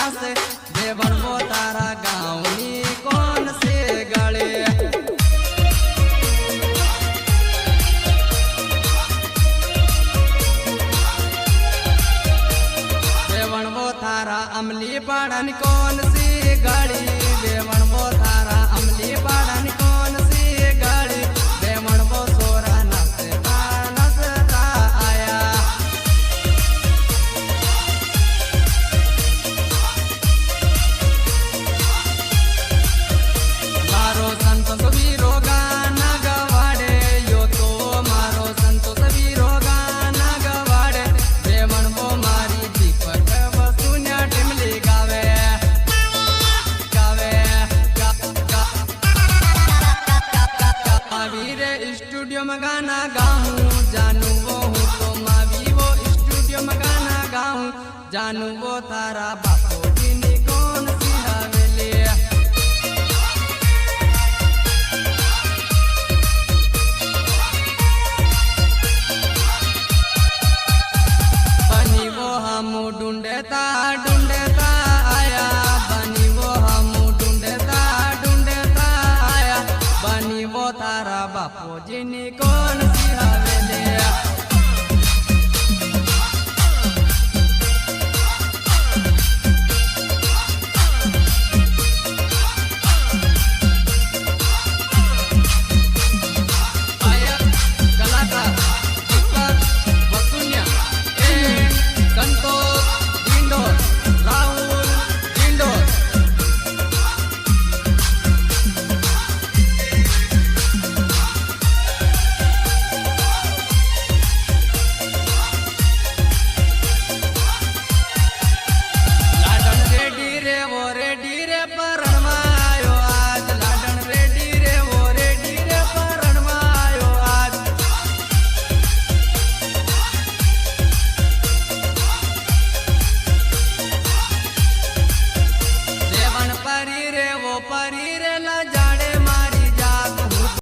नाचे देवण वो तारा गाँवनी कौन से गले देवण वो थारा अमली पाड़न कौन सी गली देवण वो थारा अमली पाड़न कौन सी गली देवण वो सोरा नसता आया मारो संतोष वीरो गाना गवाड़े यो तो मारो संतोष वीरो गाना गवाड़े देवण वो मारी दीपक वसुन्या टिमली गावे गावे वीरे स्टूडियो में गाना गाऊं जानू वो हूँ तो मावी वो स्टूडियो में गाना गाऊं जानू वो तारा बापो की कौन सी हवेली बनी वो हम ढूंढता ढूंढता आया बनी वो हम ढूंढता ढूंढता आया बनी वो तारा बापो जी को